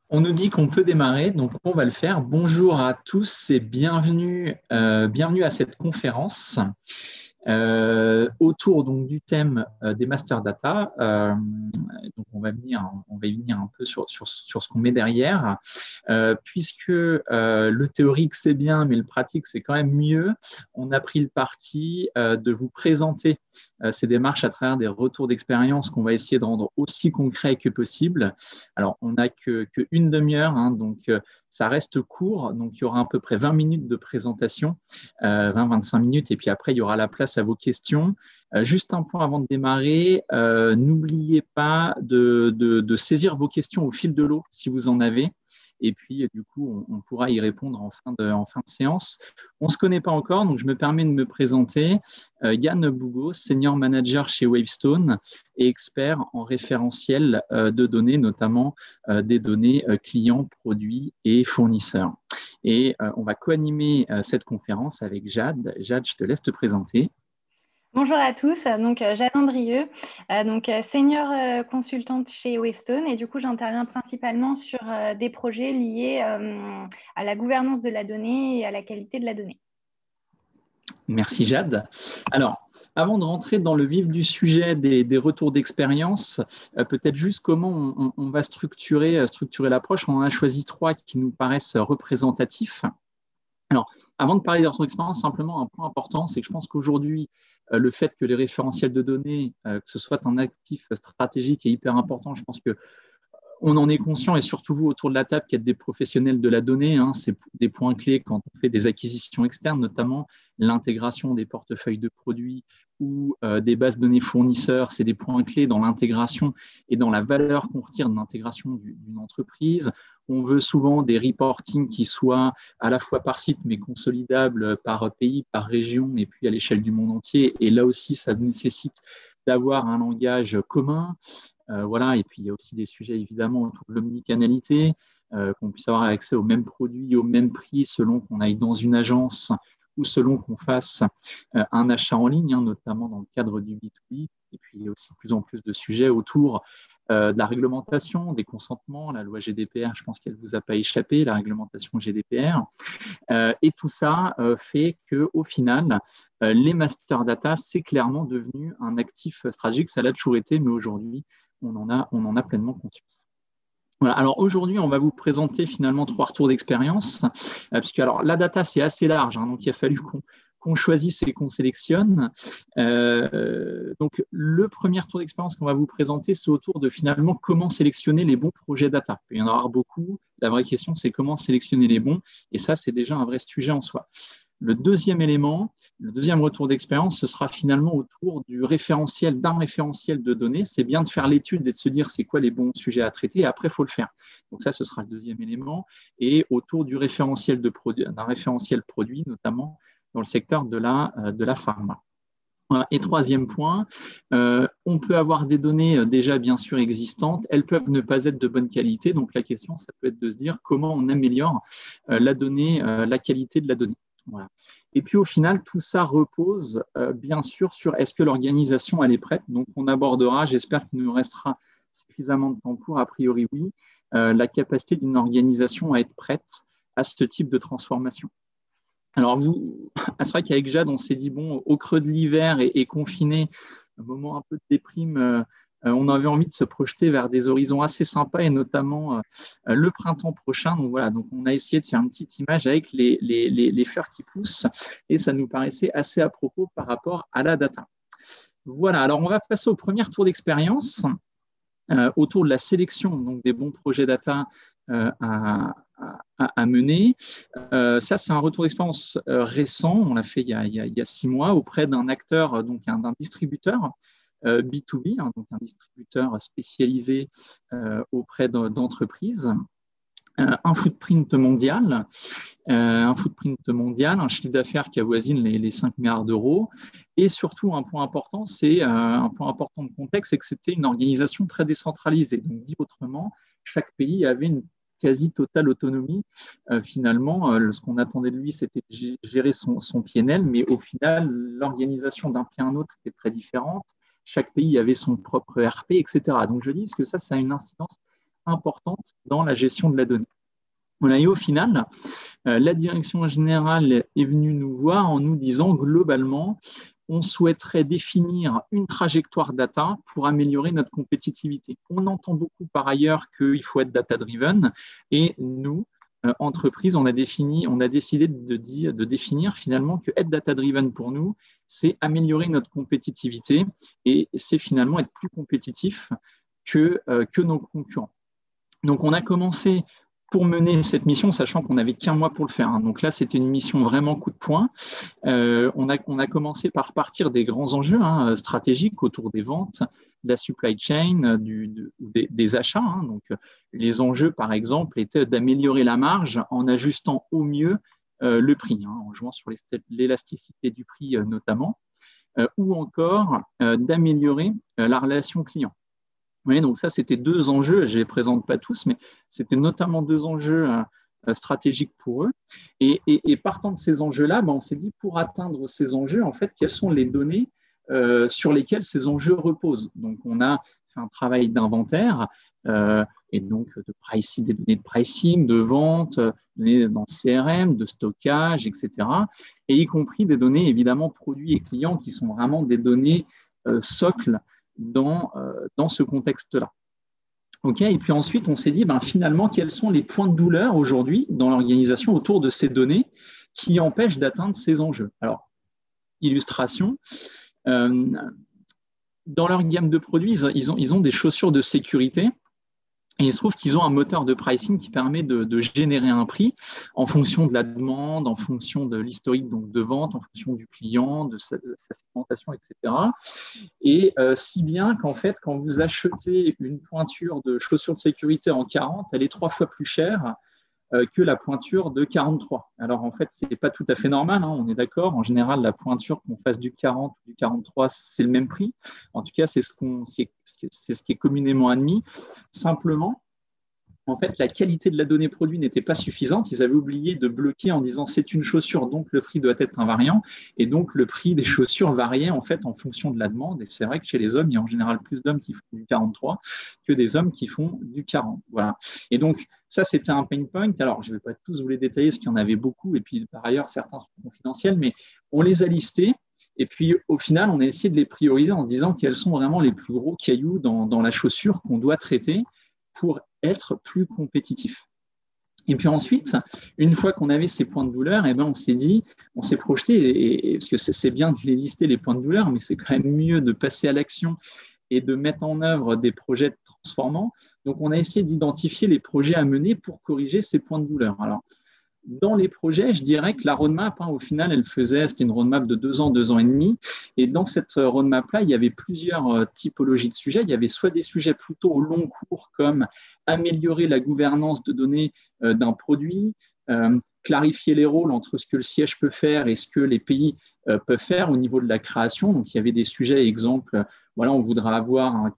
On nous dit qu'on peut démarrer, donc on va le faire. Bonjour à tous et bienvenue à cette conférence autour donc du thème des master data. Donc on va y venir un peu sur ce qu'on met derrière, puisque le théorique c'est bien, mais le pratique c'est quand même mieux. On a pris le parti de vous présenter ces démarches à travers des retours d'expérience qu'on va essayer de rendre aussi concrets que possible. Alors, on n'a qu'une demi-heure, hein, donc ça reste court. Donc, il y aura à peu près 20 minutes de présentation, 20-25 minutes, et puis après, il y aura la place à vos questions. Juste un point avant de démarrer, n'oubliez pas de saisir vos questions au fil de l'eau si vous en avez. Et puis, du coup, on pourra y répondre en fin de séance. On ne se connaît pas encore, donc je me permets de me présenter. Yann Bougo, senior manager chez Wavestone et expert en référentiel de données, notamment des données clients, produits et fournisseurs. Et on va co-animer cette conférence avec Jade. Jade, je te laisse te présenter. Bonjour à tous, donc Jade Andrieux, senior consultante chez Wavestone et du coup j'interviens principalement sur des projets liés à la gouvernance de la donnée et à la qualité de la donnée. Merci Jade. Alors, avant de rentrer dans le vif du sujet des retours d'expérience, peut-être juste comment on va structurer l'approche. On en a choisi 3 qui nous paraissent représentatifs. Alors, avant de parler des retours d'expérience, simplement un point important, c'est que je pense qu'aujourd'hui, le fait que les référentiels de données, que ce soit un actif stratégique est hyper important. Je pense qu'on en est conscient, et surtout vous autour de la table qui êtes des professionnels de la donnée, hein, c'est des points clés quand on fait des acquisitions externes, notamment l'intégration des portefeuilles de produits ou des bases de données fournisseurs, c'est des points clés dans l'intégration et dans la valeur qu'on retire de l'intégration d'une entreprise. On veut souvent des reporting qui soient à la fois par site, mais consolidables par pays, par région, et puis à l'échelle du monde entier. Et là aussi, ça nécessite d'avoir un langage commun. Voilà. Et puis, il y a aussi des sujets, évidemment, autour de l'omnicanalité, qu'on puisse avoir accès aux mêmes produits, au même prix, selon qu'on aille dans une agence ou selon qu'on fasse un achat en ligne, hein, notamment dans le cadre du B2B. Et puis, il y a aussi de plus en plus de sujets autour de la réglementation, des consentements, la loi GDPR, je pense qu'elle ne vous a pas échappé, la réglementation GDPR. Et tout ça fait qu'au final, les master data, c'est clairement devenu un actif stratégique. Ça l'a toujours été, mais aujourd'hui, on en a pleinement conscience. Voilà. Alors aujourd'hui, on va vous présenter finalement 3 retours d'expérience, puisque alors la data c'est assez large, hein, donc il a fallu qu'on choisisse et qu'on sélectionne. Donc le premier retour d'expérience qu'on va vous présenter, c'est autour de finalement comment sélectionner les bons projets data. Il y en aura beaucoup. La vraie question, c'est comment sélectionner les bons, et ça c'est déjà un vrai sujet en soi. Le deuxième élément, le deuxième retour d'expérience, ce sera finalement autour d'un référentiel de données. C'est bien de faire l'étude et de se dire c'est quoi les bons sujets à traiter, et après, il faut le faire. Donc ça, ce sera le deuxième élément. Et autour du référentiel d'un référentiel produit, notamment dans le secteur de la pharma. Voilà. Et troisième point, on peut avoir des données déjà bien sûr existantes, elles peuvent ne pas être de bonne qualité. Donc la question, ça peut être de se dire comment on améliore la qualité de la donnée. Voilà. Et puis au final, tout ça repose bien sûr sur est-ce que l'organisation elle est prête. Donc on abordera, j'espère qu'il nous restera suffisamment de temps pour, a priori oui, la capacité d'une organisation à être prête à ce type de transformation. Alors c'est vrai qu'avec Jade, on s'est dit bon, au creux de l'hiver et confiné, un moment un peu de déprime, on avait envie de se projeter vers des horizons assez sympas et notamment le printemps prochain. Donc voilà, donc on a essayé de faire une petite image avec les fleurs qui poussent et ça nous paraissait assez à propos par rapport à la data. Voilà, alors on va passer au premier tour d'expérience autour de la sélection donc, des bons projets data à mener. Ça, c'est un retour d'expérience récent. On l'a fait il y a 6 mois auprès d'un acteur, donc d'un distributeur B2B, hein, donc un distributeur spécialisé auprès d'entreprises. Un footprint mondial, un chiffre d'affaires qui avoisine les 5 milliards d'euros. Et surtout, un point important, c'est un point important de contexte, c'est que c'était une organisation très décentralisée. Donc, dit autrement, chaque pays avait une quasi totale autonomie. Finalement, ce qu'on attendait de lui, c'était de gérer son PNL, mais au final, l'organisation d'un pays à un autre était très différente. Chaque pays avait son propre RP, etc. Donc, je dis que ça a une incidence importante dans la gestion de la donnée. Voilà, et au final, la direction générale est venue nous voir en nous disant globalement, on souhaiterait définir une trajectoire data pour améliorer notre compétitivité. On entend beaucoup par ailleurs qu'il faut être data-driven et nous, entreprise, on a décidé de définir finalement que être data-driven pour nous, c'est améliorer notre compétitivité et c'est finalement être plus compétitif que nos concurrents. Donc, on a commencé pour mener cette mission, sachant qu'on n'avait qu'un mois pour le faire. Donc là, c'était une mission vraiment coup de poing. On a commencé par partir des grands enjeux stratégiques autour des ventes, de la supply chain, des achats. Donc, les enjeux, par exemple, étaient d'améliorer la marge en ajustant au mieux le prix, en jouant sur l'élasticité du prix notamment, ou encore d'améliorer la relation client. Oui, donc ça, c'était deux enjeux, je ne les présente pas tous, mais c'était notamment deux enjeux stratégiques pour eux. Et partant de ces enjeux-là, on s'est dit, pour atteindre ces enjeux, en fait, quelles sont les données sur lesquelles ces enjeux reposent. Donc, on a fait un travail d'inventaire et donc de pricing, des données de pricing, de vente, données dans le CRM, de stockage, etc. Et y compris des données, évidemment, produits et clients qui sont vraiment des données socles dans ce contexte-là. Okay, et puis ensuite, on s'est dit, finalement, quels sont les points de douleur aujourd'hui dans l'organisation autour de ces données qui empêchent d'atteindre ces enjeux. Alors, illustration, dans leur gamme de produits, ils ont des chaussures de sécurité. Et il se trouve qu'ils ont un moteur de pricing qui permet de générer un prix en fonction de la demande, en fonction de l'historique donc de vente, en fonction du client, de sa segmentation, etc. Et si bien qu'en fait, quand vous achetez une pointure de chaussures de sécurité en 40, elle est 3 fois plus chère que la pointure de 43. Alors en fait, ce n'est pas tout à fait normal, on est d'accord. En général, la pointure qu'on fasse du 40 ou du 43, c'est le même prix. En tout cas, c'est ce qui est communément admis. Simplement, en fait, la qualité de la donnée produit n'était pas suffisante. Ils avaient oublié de bloquer en disant c'est une chaussure, donc le prix doit être invariant. Et donc, le prix des chaussures variait en fait en fonction de la demande. Et c'est vrai que chez les hommes, il y a en général plus d'hommes qui font du 43 que des hommes qui font du 40. Voilà. Et donc, ça, c'était un pain point. Alors, je ne vais pas tous vous les détailler, parce qu'il y en avait beaucoup. Et puis, par ailleurs, certains sont confidentiels, mais on les a listés. Et puis, au final, on a essayé de les prioriser en se disant quels sont vraiment les plus gros cailloux dans la chaussure qu'on doit traiter pour être plus compétitif. Et puis ensuite, une fois qu'on avait ces points de douleur, on s'est dit, on s'est projeté, parce que c'est bien de les lister, les points de douleur, mais c'est quand même mieux de passer à l'action et de mettre en œuvre des projets transformants. Donc, on a essayé d'identifier les projets à mener pour corriger ces points de douleur. Alors, dans les projets, je dirais que la roadmap, au final, c'était une roadmap de 2 ans, 2 ans et demi. Et dans cette roadmap-là, il y avait plusieurs typologies de sujets. Il y avait soit des sujets plutôt au long cours, comme améliorer la gouvernance de données d'un produit, clarifier les rôles entre ce que le siège peut faire et ce que les pays peuvent faire au niveau de la création. Donc, il y avait des sujets, exemple, on voudra avoir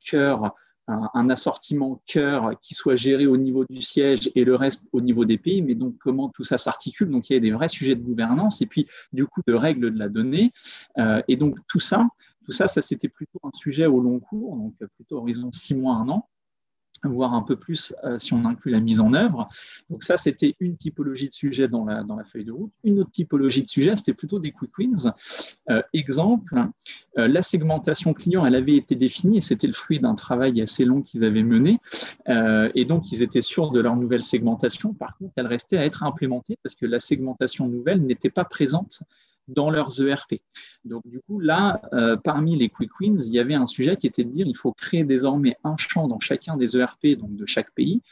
un assortiment cœur qui soit géré au niveau du siège et le reste au niveau des pays, mais donc comment tout ça s'articule. Donc, il y a des vrais sujets de gouvernance et puis, du coup, de règles de la donnée. Et donc, tout ça, c'était plutôt un sujet au long cours, donc plutôt horizon 6 mois, 1 an, voire un peu plus si on inclut la mise en œuvre. Donc ça, c'était une typologie de sujet dans la feuille de route. Une autre typologie de sujet, c'était plutôt des quick wins. Exemple, la segmentation client, elle avait été définie et c'était le fruit d'un travail assez long qu'ils avaient mené. Et donc, ils étaient sûrs de leur nouvelle segmentation. Par contre, elle restait à être implémentée parce que la segmentation nouvelle n'était pas présente dans leurs ERP. Donc, du coup, là, parmi les quick wins, il y avait un sujet qui était de dire qu'il faut créer désormais un champ dans chacun des ERP, donc de chaque pays,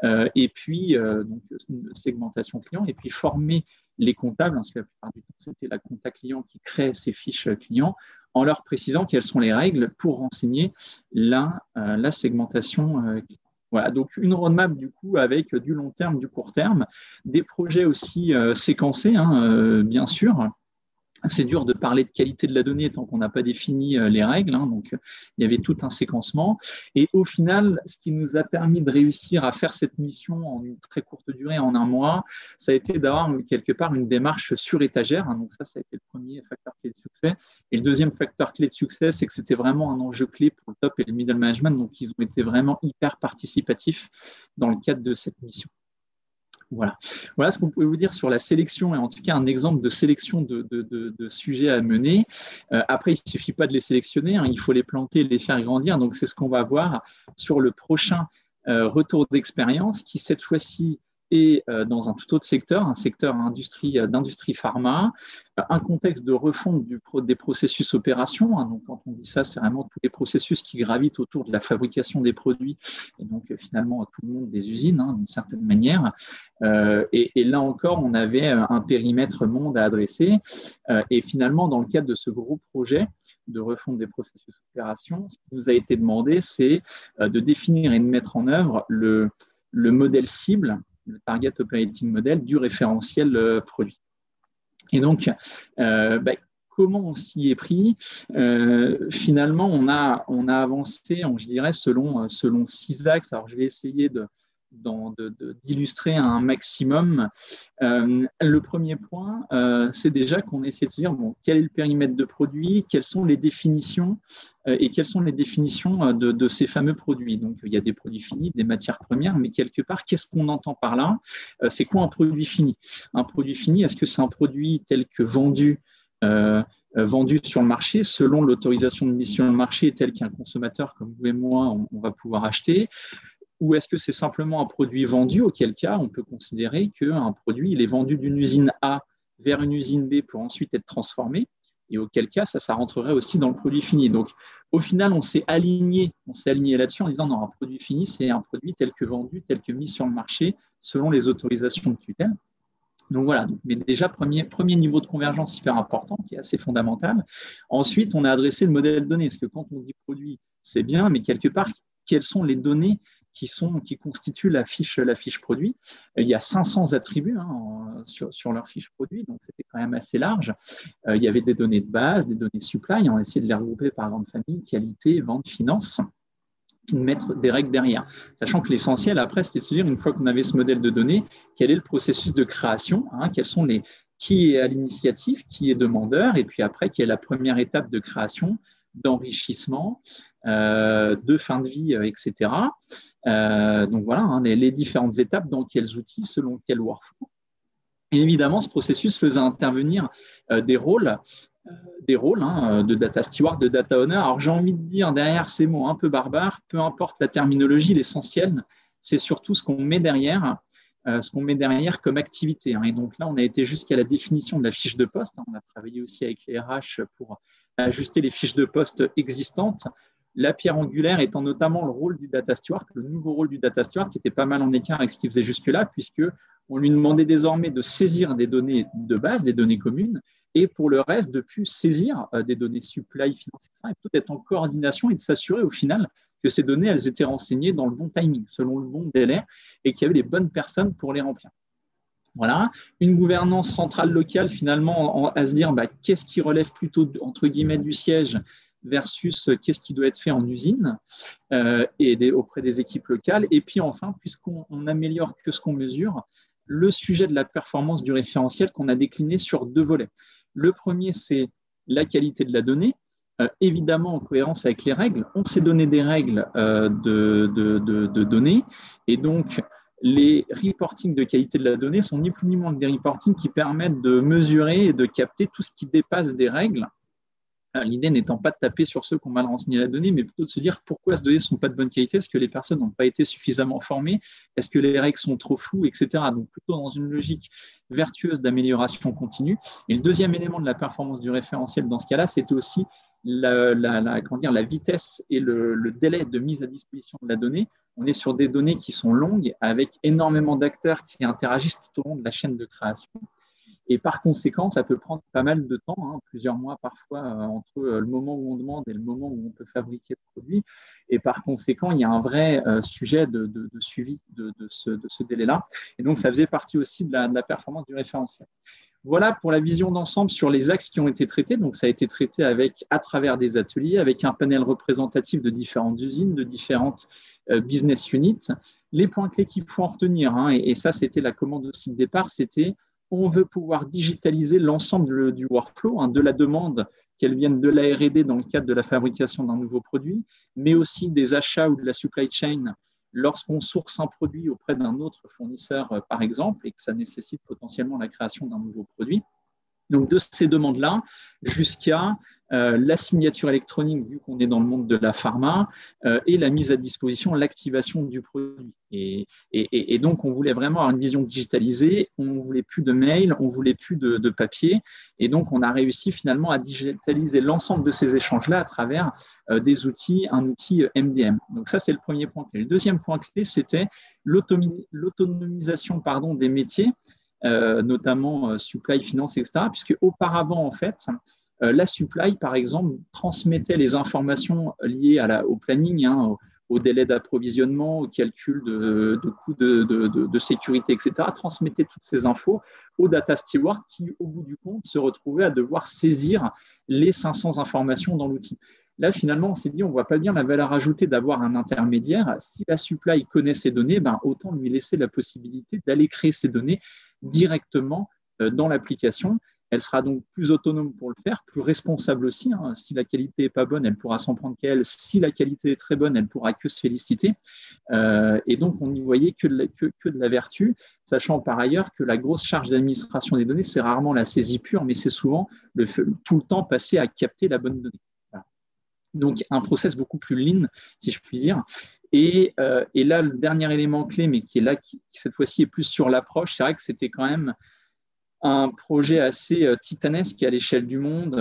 et puis donc, une segmentation client, et puis former les comptables, parce que la plupart du temps, c'était la compta client qui crée ces fiches clients, en leur précisant quelles sont les règles pour renseigner la segmentation client. Voilà, donc une roadmap du coup avec du long terme, du court terme, des projets aussi séquencés, bien sûr, C'est dur de parler de qualité de la donnée tant qu'on n'a pas défini les règles. Donc, il y avait tout un séquencement. Et au final, ce qui nous a permis de réussir à faire cette mission en une très courte durée, en un mois, ça a été d'avoir quelque part une démarche sur étagère. Donc, ça a été le premier facteur clé de succès. Et le deuxième facteur clé de succès, c'est que c'était vraiment un enjeu clé pour le top et le middle management. Donc, ils ont été vraiment hyper participatifs dans le cadre de cette mission. Voilà ce qu'on pouvait vous dire sur la sélection et en tout cas un exemple de sélection de sujets à mener. Après, il ne suffit pas de les sélectionner, il faut les planter, les faire grandir. Donc, c'est ce qu'on va voir sur le prochain retour d'expérience qui, cette fois-ci, est dans un tout autre secteur, un secteur d'industrie pharma, un contexte de refonte des processus opérations. Donc, quand on dit ça, c'est vraiment tous les processus qui gravitent autour de la fabrication des produits et donc finalement tout le monde des usines, d'une certaine manière. Et là encore, on avait un périmètre monde à adresser. Et finalement, dans le cadre de ce gros projet de refonte des processus opérations, ce qui nous a été demandé, c'est de définir et de mettre en œuvre le modèle cible, le Target Operating Model du référentiel produit. Et donc, comment on s'y est pris? Finalement, on a avancé, je dirais, selon 6 axes. Alors, je vais essayer d'illustrer un maximum. Le premier point, c'est déjà qu'on essaie de se dire quel est le périmètre de produit, quelles sont les définitions et quelles sont les définitions de ces fameux produits. Donc, il y a des produits finis, des matières premières, mais quelque part, qu'est-ce qu'on entend par là? C'est quoi un produit fini? Un produit fini, est-ce que c'est un produit tel que vendu sur le marché selon l'autorisation de mise sur le marché et tel qu'un consommateur comme vous et moi, on va pouvoir acheter? Ou est-ce que c'est simplement un produit vendu, auquel cas on peut considérer qu'un produit il est vendu d'une usine A vers une usine B pour ensuite être transformé, et auquel cas ça rentrerait aussi dans le produit fini. Donc, au final, on s'est aligné là-dessus en disant non, un produit fini, c'est un produit tel que vendu, tel que mis sur le marché selon les autorisations de tutelle. Donc voilà, mais déjà, premier niveau de convergence hyper important, qui est assez fondamental. Ensuite, on a adressé le modèle de données, parce que quand on dit produit, c'est bien, mais quelque part, quelles sont les données qui constituent la fiche produit? Il y a 500 attributs sur leur fiche produit, donc c'était quand même assez large. Il y avait des données de base, des données supply, on a essayé de les regrouper par grande famille, qualité, vente, finance, puis de mettre des règles derrière. Sachant que l'essentiel, après, c'était de se dire, une fois qu'on avait ce modèle de données, quel est le processus de création, qui est à l'initiative, qui est demandeur, et puis après, quelle est la première étape de création, d'enrichissement, de fin de vie, etc. Donc voilà, les différentes étapes, dans quels outils, selon quel workflow. Et évidemment, ce processus faisait intervenir des rôles de data steward, de data owner. Alors, j'ai envie de dire, derrière ces mots un peu barbares, peu importe la terminologie, l'essentiel, c'est surtout ce qu'on met derrière comme activité. Et donc là, on a été jusqu'à la définition de la fiche de poste. On a travaillé aussi avec les RH pour ajuster les fiches de poste existantes. La pierre angulaire étant notamment le rôle du data steward, le nouveau rôle du data steward qui était pas mal en écart avec ce qu'il faisait jusque-là, puisqu'on lui demandait désormais de saisir des données de base, des données communes, et pour le reste, de plus saisir des données supply, finance, etc., et tout être en coordination et de s'assurer au final que ces données, elles étaient renseignées dans le bon timing, selon le bon délai, et qu'il y avait les bonnes personnes pour les remplir. Voilà, une gouvernance centrale locale finalement à se dire qu'est-ce qui relève plutôt entre guillemets du siège versus qu'est-ce qui doit être fait en usine et auprès des équipes locales. Et puis enfin, puisqu'on n'améliore que ce qu'on mesure, le sujet de la performance du référentiel qu'on a décliné sur 2 volets. Le premier, c'est la qualité de la donnée, évidemment en cohérence avec les règles. On s'est donné des règles de données, et donc les reportings de qualité de la donnée sont ni plus ni moins que des reportings qui permettent de mesurer et de capter tout ce qui dépasse des règles. L'idée n'étant pas de taper sur ceux qui ont mal renseigné la donnée, mais plutôt de se dire pourquoi ces données ne sont pas de bonne qualité, est-ce que les personnes n'ont pas été suffisamment formées, est-ce que les règles sont trop floues, etc. Donc plutôt dans une logique vertueuse d'amélioration continue. Et le deuxième élément de la performance du référentiel dans ce cas-là, c'est aussi la vitesse et le délai de mise à disposition de la donnée. On est sur des données qui sont longues, avec énormément d'acteurs qui interagissent tout au long de la chaîne de création. Et par conséquent, ça peut prendre pas mal de temps, plusieurs mois parfois, entre le moment où on demande et le moment où on peut fabriquer le produit. Et par conséquent, il y a un vrai sujet de suivi de ce délai-là. Et donc, ça faisait partie aussi de la performance du référentiel. Voilà pour la vision d'ensemble sur les axes qui ont été traités. Donc, ça a été traité à travers des ateliers, avec un panel représentatif de différentes usines, de différentes business units. Les points clés qu'il faut en retenir, hein, et ça, c'était la commande aussi de départ, c'était on veut pouvoir digitaliser l'ensemble du workflow, hein, de la demande, qu'elle vienne de la R&D dans le cadre de la fabrication d'un nouveau produit, mais aussi des achats ou de la supply chain lorsqu'on source un produit auprès d'un autre fournisseur, par exemple, et que ça nécessite potentiellement la création d'un nouveau produit. Donc, de ces demandes-là jusqu'à la signature électronique, vu qu'on est dans le monde de la pharma, et la mise à disposition, l'activation du produit. Et donc, on voulait vraiment avoir une vision digitalisée, on ne voulait plus de mail, on ne voulait plus de papier. Et donc, on a réussi finalement à digitaliser l'ensemble de ces échanges-là à travers des outils, un outil MDM. Donc, ça, c'est le premier point clé. Le deuxième point clé, c'était l'autonomisation des métiers. Notamment supply, finance, etc. Puisque auparavant, en fait, la supply, par exemple, transmettait les informations liées au planning, hein, au délai d'approvisionnement, au calcul de coûts de sécurité, etc., transmettait toutes ces infos au data steward qui, au bout du compte, se retrouvait à devoir saisir les 500 informations dans l'outil. Là, finalement, on s'est dit, on ne voit pas bien la valeur ajoutée d'avoir un intermédiaire. Si la supply connaît ces données, autant lui laisser la possibilité d'aller créer ces données directement dans l'application. Elle sera donc plus autonome pour le faire, plus responsable aussi, hein. Si la qualité n'est pas bonne, elle pourra s'en prendre qu'à elle. Si la qualité est très bonne, elle ne pourra que se féliciter. Et donc, on n'y voyait que de la vertu, sachant par ailleurs que la grosse charge d'administration des données, c'est rarement la saisie pure, mais c'est souvent tout le temps passé à capter la bonne donnée. Voilà. Donc, un process beaucoup plus lean, si je puis dire. Et là, le dernier élément clé, mais qui est là, qui cette fois-ci est plus sur l'approche, c'est vrai que c'était quand même un projet assez titanesque à l'échelle du monde,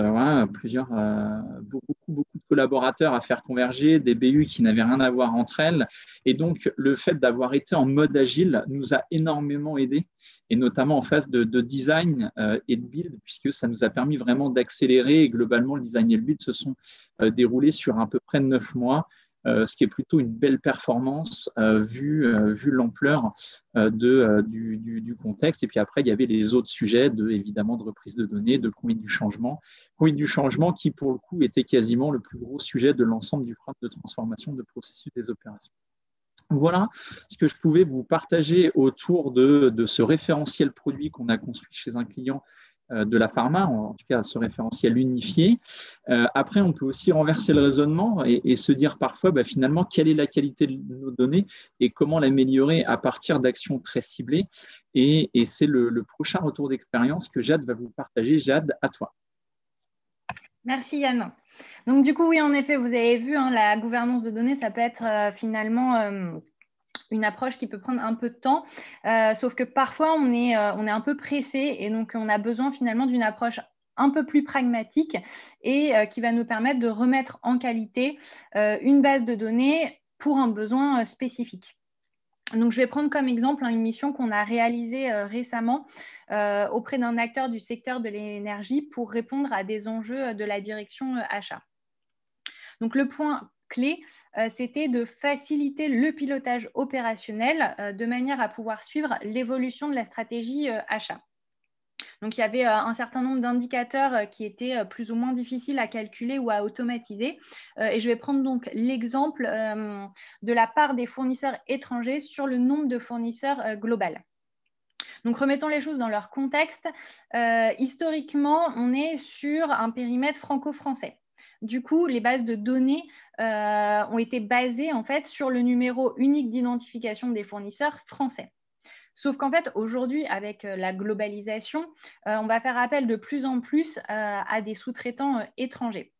beaucoup de collaborateurs à faire converger, des BU qui n'avaient rien à voir entre elles. Et donc, le fait d'avoir été en mode agile nous a énormément aidé, et notamment en phase de design et de build, puisque ça nous a permis vraiment d'accélérer. Et globalement, le design et le build se sont déroulés sur à peu près 9 mois. Ce qui est plutôt une belle performance vu l'ampleur du contexte. Et puis après, il y avait les autres sujets, évidemment, de reprise de données, de conduite du changement. Conduite du changement qui, pour le coup, était quasiment le plus gros sujet de l'ensemble du programme de transformation de processus des opérations. Voilà ce que je pouvais vous partager autour de ce référentiel produit qu'on a construit chez un client de la pharma, en tout cas ce référentiel unifié. Après, on peut aussi renverser le raisonnement et se dire parfois, finalement, quelle est la qualité de nos données et comment l'améliorer à partir d'actions très ciblées. Et c'est le prochain retour d'expérience que Jade va vous partager. Jade, à toi. Merci Yann. Donc du coup, oui, en effet, vous avez vu, hein, la gouvernance de données, ça peut être finalement une approche qui peut prendre un peu de temps, sauf que parfois on est un peu pressé et donc on a besoin finalement d'une approche un peu plus pragmatique et qui va nous permettre de remettre en qualité une base de données pour un besoin spécifique. Donc, je vais prendre comme exemple une mission qu'on a réalisée récemment auprès d'un acteur du secteur de l'énergie pour répondre à des enjeux de la direction achat. Donc, le point clé, c'était de faciliter le pilotage opérationnel de manière à pouvoir suivre l'évolution de la stratégie achat. Donc, il y avait un certain nombre d'indicateurs qui étaient plus ou moins difficiles à calculer ou à automatiser. Et je vais prendre donc l'exemple de la part des fournisseurs étrangers sur le nombre de fournisseurs global. Donc, remettons les choses dans leur contexte. Historiquement, on est sur un périmètre franco-français. Du coup, les bases de données ont été basées en fait sur le numéro unique d'identification des fournisseurs français. Sauf qu'en fait, aujourd'hui, avec la globalisation, on va faire appel de plus en plus à des sous-traitants étrangers.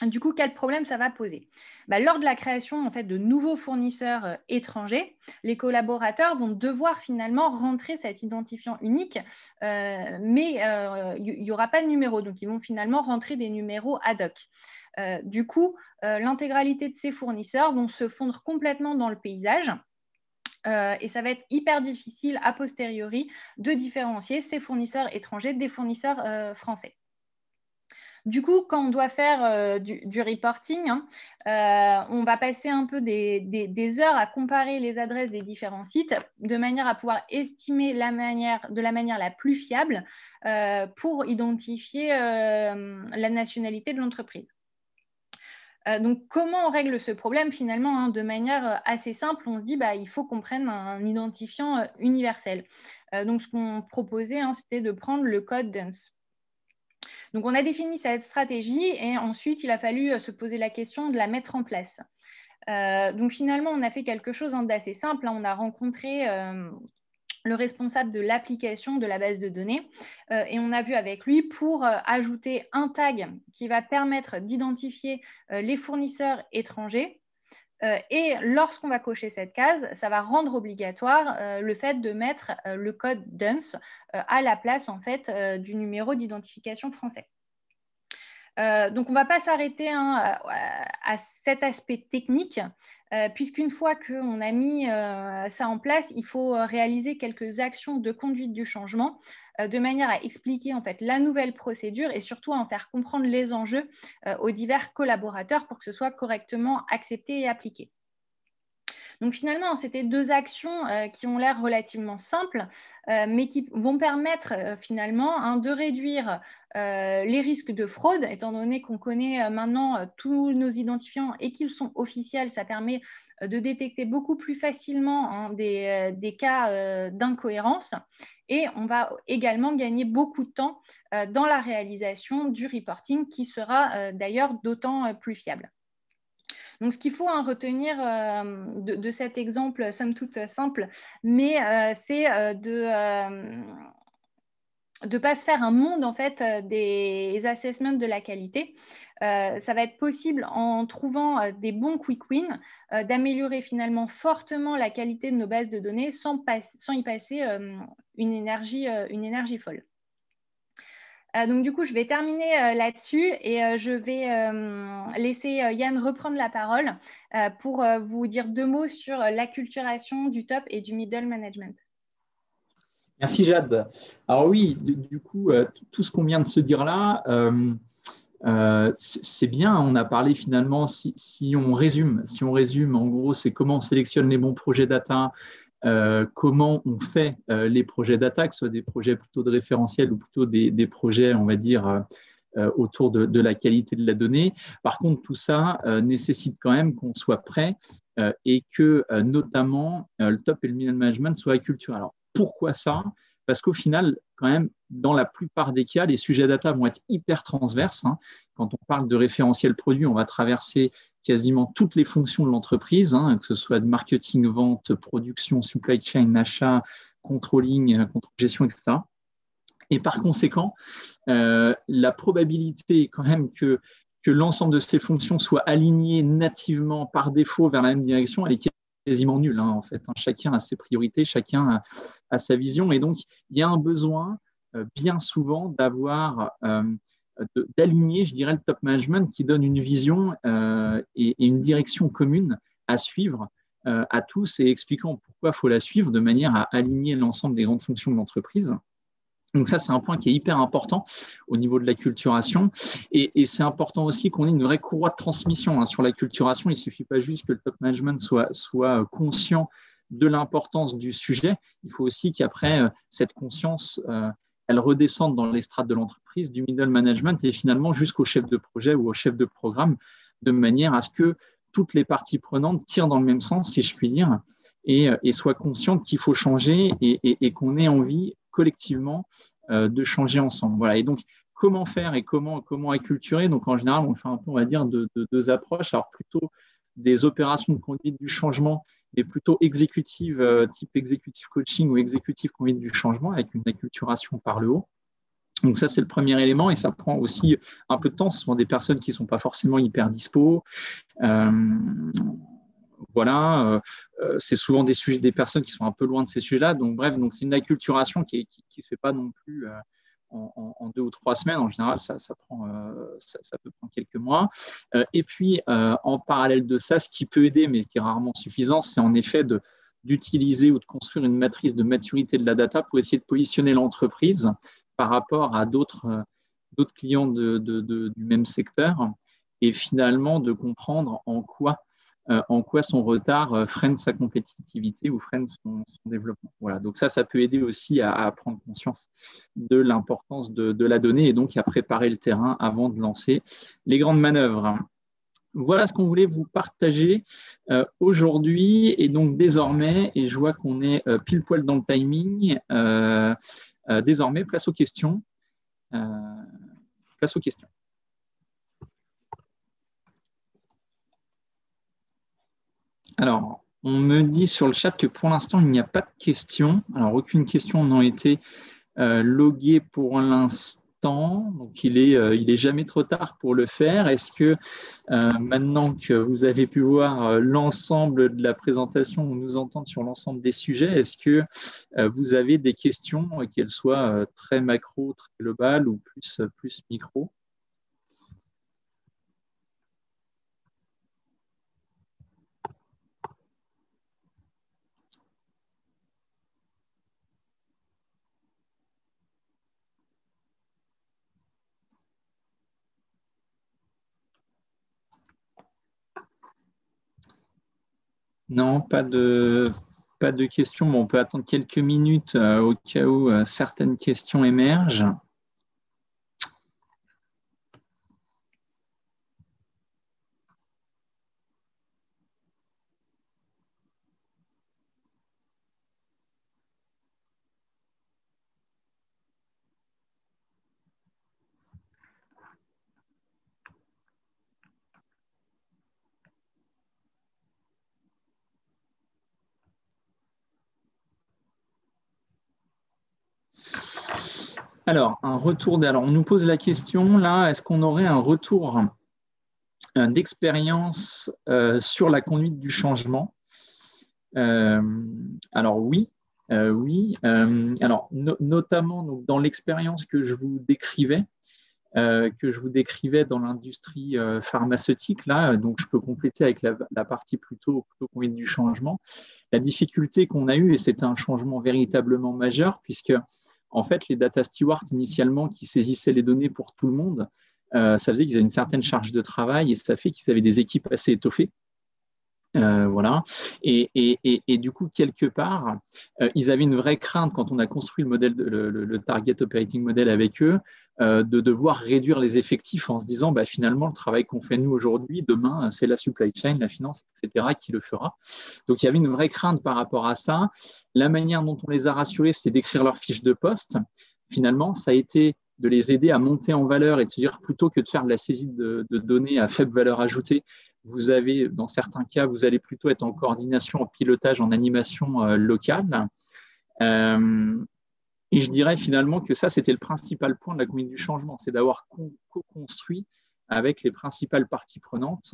Du coup, quel problème ça va poser ? Lors de la création en fait, de nouveaux fournisseurs étrangers, les collaborateurs vont devoir finalement rentrer cet identifiant unique, mais il n'y aura pas de numéro. Donc, ils vont finalement rentrer des numéros ad hoc. Du coup, l'intégralité de ces fournisseurs vont se fondre complètement dans le paysage. Et ça va être hyper difficile a posteriori de différencier ces fournisseurs étrangers des fournisseurs français. Du coup, quand on doit faire du reporting, on va passer un peu des heures à comparer les adresses des différents sites de manière à pouvoir estimer de la manière la plus fiable pour identifier la nationalité de l'entreprise. Donc, comment on règle ce problème finalement, hein, de manière assez simple? On se dit il faut qu'on prenne un identifiant universel. Donc, ce qu'on proposait, hein, c'était de prendre le code DUNS. Donc, on a défini cette stratégie et ensuite, il a fallu se poser la question de la mettre en place. Donc, finalement, on a fait quelque chose d'assez simple. On a rencontré le responsable de l'application de la base de données et on a vu avec lui pour ajouter un tag qui va permettre d'identifier les fournisseurs étrangers. Et lorsqu'on va cocher cette case, ça va rendre obligatoire le fait de mettre le code DUNS à la place en fait, du numéro d'identification français. Donc, on ne va pas s'arrêter à cet aspect technique, puisqu'une fois qu'on a mis ça en place, il faut réaliser quelques actions de conduite du changement de manière à expliquer en fait la nouvelle procédure et surtout à en faire comprendre les enjeux aux divers collaborateurs pour que ce soit correctement accepté et appliqué. Donc finalement, c'était deux actions qui ont l'air relativement simples, mais qui vont permettre finalement de réduire les risques de fraude, étant donné qu'on connaît maintenant tous nos identifiants et qu'ils sont officiels, ça permet de détecter beaucoup plus facilement des cas d'incohérence. Et on va également gagner beaucoup de temps dans la réalisation du reporting qui sera d'ailleurs d'autant plus fiable. Donc, ce qu'il faut retenir de cet exemple, somme toute simple, mais c'est de ne pas se faire un monde en fait, des assessments de la qualité. Ça va être possible en trouvant des bons quick wins, d'améliorer finalement fortement la qualité de nos bases de données sans y passer une énergie folle. Donc, du coup, je vais terminer là-dessus et je vais laisser Yann reprendre la parole pour vous dire deux mots sur l'acculturation du top et du middle management. Merci Jade. Alors oui, du coup, tout ce qu'on vient de se dire là, c'est bien. On a parlé finalement, si on résume, en gros, c'est comment on sélectionne les bons projets data, comment on fait les projets data, que ce soit des projets plutôt de référentiel ou plutôt des projets, on va dire, autour de la qualité de la donnée. Par contre, tout ça nécessite quand même qu'on soit prêt et que notamment le top et le middle management soient acculturés. Alors, pourquoi ça? Parce qu'au final, quand même, dans la plupart des cas, les sujets data vont être hyper transverses. Hein. Quand on parle de référentiel produit, on va traverser quasiment toutes les fonctions de l'entreprise, hein, que ce soit de marketing, vente, production, supply chain, achat, controlling, contrôle gestion, etc. Et par conséquent, la probabilité quand même que l'ensemble de ces fonctions soient alignées nativement par défaut vers la même direction, elle est quasiment nulle, hein, en fait. Chacun a ses priorités, chacun a sa vision. Et donc, il y a un besoin bien souvent d'aligner, je dirais, le top management qui donne une vision et une direction commune à suivre à tous et expliquant pourquoi il faut la suivre de manière à aligner l'ensemble des grandes fonctions de l'entreprise. Donc ça, c'est un point qui est hyper important au niveau de l'acculturation. Et c'est important aussi qu'on ait une vraie courroie de transmission sur l'acculturation. Il ne suffit pas juste que le top management soit conscient de l'importance du sujet. Il faut aussi qu'après, cette conscience elle redescende dans les strates de l'entreprise, du middle management et finalement jusqu'au chef de projet ou au chef de programme, de manière à ce que toutes les parties prenantes tirent dans le même sens, si je puis dire, et soient conscientes qu'il faut changer et qu'on ait envie collectivement de changer ensemble. Voilà. Et donc, comment faire et comment acculturer? Donc, en général, on fait un peu, on va dire, de deux approches. Alors, plutôt des opérations de conduite du changement, mais plutôt exécutive, type exécutive coaching ou exécutive conduite du changement, avec une acculturation par le haut. Donc ça, c'est le premier élément et ça prend aussi un peu de temps. Ce sont des personnes qui ne sont pas forcément hyper dispo. Voilà, c'est souvent des personnes qui sont un peu loin de ces sujets-là. Donc bref, c'est une acculturation qui ne se fait pas non plus en 2 ou 3 semaines. En général, ça peut prendre quelques mois. Et puis, en parallèle de ça, ce qui peut aider, mais qui est rarement suffisant, c'est en effet d'utiliser ou de construire une matrice de maturité de la data pour essayer de positionner l'entreprise par rapport à d'autres d'autres clients du même secteur et finalement de comprendre en quoi son retard freine sa compétitivité ou freine son développement. Voilà, donc ça peut aider aussi à prendre conscience de l'importance de la donnée et donc à préparer le terrain avant de lancer les grandes manœuvres. Voilà ce qu'on voulait vous partager aujourd'hui et donc désormais, et je vois qu'on est pile poil dans le timing, désormais place aux questions. Place aux questions. Alors, on me dit sur le chat que pour l'instant, il n'y a pas de questions. Alors, aucune question n'a été loguée pour l'instant. Donc, il est jamais trop tard pour le faire. Est-ce que maintenant que vous avez pu voir l'ensemble de la présentation ou nous entendre sur l'ensemble des sujets, est-ce que vous avez des questions, qu'elles soient très macro, très globales ou plus micro? Non, pas de questions. Bon, on peut attendre quelques minutes au cas où certaines questions émergent. Alors, on nous pose la question là, est-ce qu'on aurait un retour d'expérience sur la conduite du changement? Alors oui. Alors, notamment donc, dans l'expérience que je vous décrivais dans l'industrie pharmaceutique, là, donc je peux compléter avec la partie plutôt conduite du changement. La difficulté qu'on a eue, et c'était un changement véritablement majeur, puisque en fait, les data stewards initialement qui saisissaient les données pour tout le monde, ça faisait qu'ils avaient une certaine charge de travail et ça fait qu'ils avaient des équipes assez étoffées. Voilà. Et du coup, quelque part, ils avaient une vraie crainte quand on a construit le modèle, le Target Operating Model avec eux, de devoir réduire les effectifs en se disant, bah, finalement, le travail qu'on fait nous aujourd'hui, demain, c'est la supply chain, la finance, etc., qui le fera. Donc, il y avait une vraie crainte par rapport à ça. La manière dont on les a rassurés, c'est d'écrire leur fiche de poste. Finalement, ça a été de les aider à monter en valeur et de se dire, plutôt que de faire de la saisie de données à faible valeur ajoutée, vous avez, dans certains cas, vous allez plutôt être en coordination, en pilotage, en animation locale. Et je dirais finalement que ça, c'était le principal point de la conduite du changement, c'est d'avoir co-construit avec les principales parties prenantes.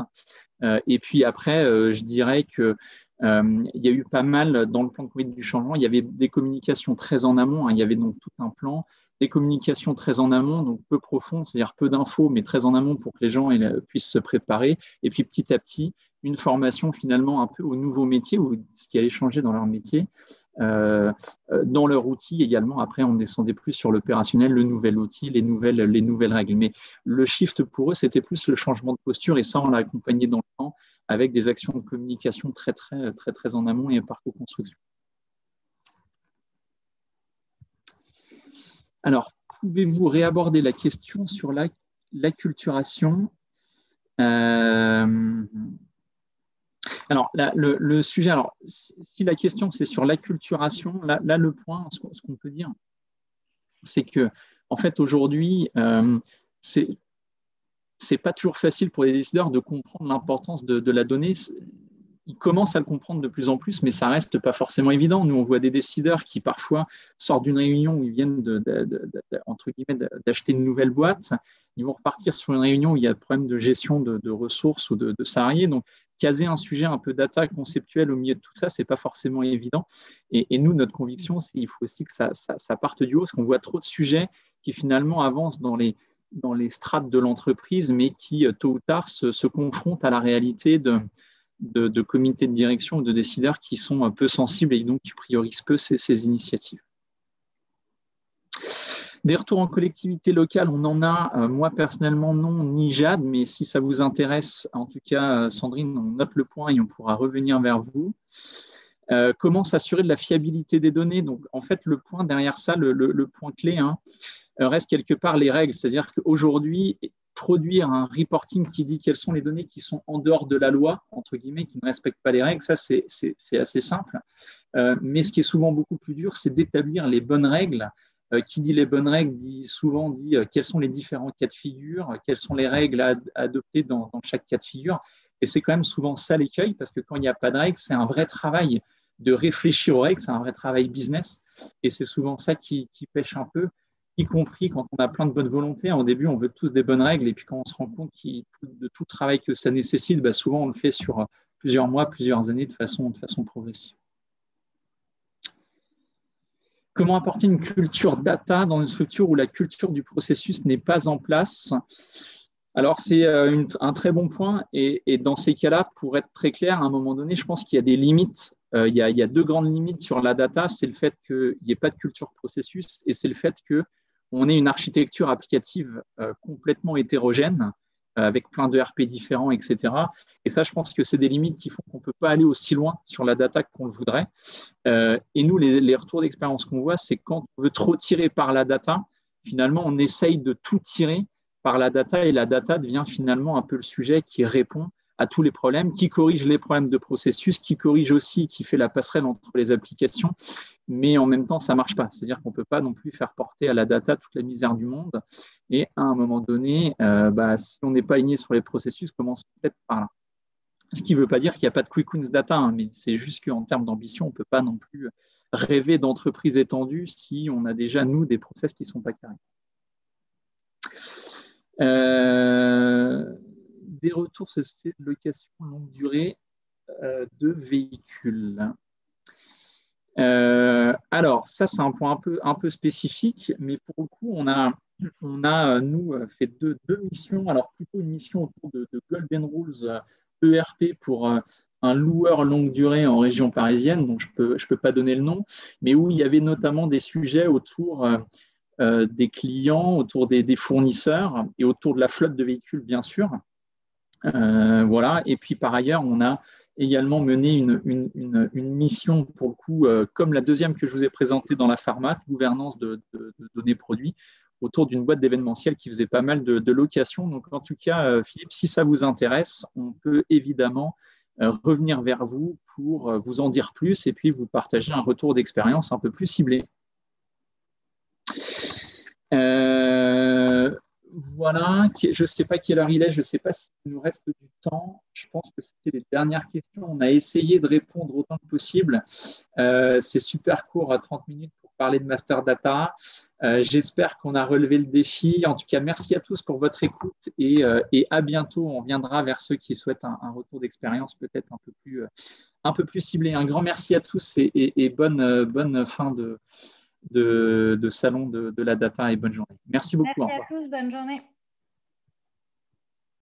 Et puis après, je dirais que il y a eu pas mal dans le plan de conduite du changement, il y avait des communications très en amont, hein, il y avait donc tout un plan, des communications très en amont, donc peu profond, c'est-à-dire peu d'infos, mais très en amont pour que les gens puissent se préparer. Et puis petit à petit, une formation finalement un peu au nouveau métier ou ce qui allait changer dans leur métier, dans leur outil également. Après, on descendait plus sur l'opérationnel, le nouvel outil, les nouvelles règles. Mais le shift pour eux, c'était plus le changement de posture et ça, on l'a accompagné dans le temps avec des actions de communication très en amont et par co-construction. Alors, pouvez-vous réaborder la question sur l'acculturation? Alors, le sujet, alors, si la question c'est sur l'acculturation, là, le point, ce qu'on peut dire, c'est que, en fait, aujourd'hui, c'est pas toujours facile pour les décideurs de comprendre l'importance de la donnée. Ils commencent à le comprendre de plus en plus, mais ça reste pas forcément évident. Nous, on voit des décideurs qui parfois sortent d'une réunion où ils viennent entre guillemets d'acheter une nouvelle boîte. Ils vont repartir sur une réunion où il y a un problème de gestion de ressources ou de salariés. Donc, caser un sujet un peu data conceptuel au milieu de tout ça, c'est pas forcément évident. Et nous, notre conviction, c'est qu'il faut aussi que ça parte du haut, parce qu'on voit trop de sujets qui finalement avancent dans les strates de l'entreprise, mais qui, tôt ou tard, se confrontent à la réalité de comités de direction ou de décideurs qui sont peu sensibles et donc qui priorisent peu ces initiatives. Des retours en collectivité locale, on en a. Moi, personnellement, non, ni Jade, mais si ça vous intéresse, en tout cas, Sandrine, on note le point et on pourra revenir vers vous. Comment s'assurer de la fiabilité des données? Donc, en fait, le point derrière ça, le point clé, hein, reste quelque part les règles. C'est-à-dire qu'aujourd'hui, produire un reporting qui dit quelles sont les données qui sont en dehors de la loi, entre guillemets, qui ne respectent pas les règles, ça, c'est assez simple. Mais ce qui est souvent beaucoup plus dur, c'est d'établir les bonnes règles. Qui dit les bonnes règles dit souvent quels sont les différents cas de figure, quelles sont les règles à adopter dans chaque cas de figure. Et c'est quand même souvent ça l'écueil, parce que quand il n'y a pas de règles, c'est un vrai travail de réfléchir aux règles, c'est un vrai travail business. Et c'est souvent ça qui pêche un peu, y compris quand on a plein de bonnes volontés. Au début, on veut tous des bonnes règles, et puis quand on se rend compte de tout le travail que ça nécessite, bah souvent on le fait sur plusieurs mois, plusieurs années de façon progressive. Comment apporter une culture data dans une structure où la culture du processus n'est pas en place? Alors, c'est un très bon point. Et dans ces cas-là, pour être très clair, à un moment donné, je pense qu'il y a des limites. Il y a deux grandes limites sur la data. C'est le fait qu'il n'y ait pas de culture processus et c'est le fait qu'on ait une architecture applicative complètement hétérogène avec plein de RP différents, etc. Et ça, je pense que c'est des limites qui font qu'on ne peut pas aller aussi loin sur la data qu'on le voudrait. Et nous, les retours d'expérience qu'on voit, c'est quand on veut trop tirer par la data, finalement, on essaye de tout tirer par la data et la data devient finalement un peu le sujet qui répond à tous les problèmes, qui corrige les problèmes de processus, qui corrige aussi, qui fait la passerelle entre les applications, mais en même temps, ça ne marche pas. C'est-à-dire qu'on ne peut pas non plus faire porter à la data toute la misère du monde. Et à un moment donné, si on n'est pas aligné sur les processus, commençons peut-être par là. Ce qui ne veut pas dire qu'il n'y a pas de quick wins data, hein, mais c'est juste qu'en termes d'ambition, on ne peut pas non plus rêver d'entreprises étendues si on a déjà, nous, des process qui ne sont pas carrés. Des retours sociétés de location longue durée de véhicules. Alors, ça, c'est un point un peu spécifique, mais pour le coup, on a nous, fait deux missions. Alors, plutôt une mission autour de Golden Rules ERP pour un loueur longue durée en région parisienne, donc je peux pas donner le nom, mais où il y avait notamment des sujets autour des clients, autour des fournisseurs et autour de la flotte de véhicules, bien sûr. Voilà. Et puis, par ailleurs, on a également mené une mission, pour le coup, comme la deuxième que je vous ai présentée dans la pharma, gouvernance de données produits, autour d'une boîte d'événementiel qui faisait pas mal de location. Donc, en tout cas, Philippe, si ça vous intéresse, on peut évidemment revenir vers vous pour vous en dire plus et puis vous partager un retour d'expérience un peu plus ciblé. Voilà, je ne sais pas quelle heure il est, je ne sais pas s'il nous reste du temps. Je pense que c'était les dernières questions. On a essayé de répondre autant que possible. C'est super court, 30 minutes pour parler de Master Data. J'espère qu'on a relevé le défi. En tout cas, merci à tous pour votre écoute et à bientôt. On viendra vers ceux qui souhaitent un retour d'expérience peut-être un peu plus ciblé. Un grand merci à tous et bonne fin de salon de la data et bonne journée. Merci beaucoup. Merci à tous, bonne journée.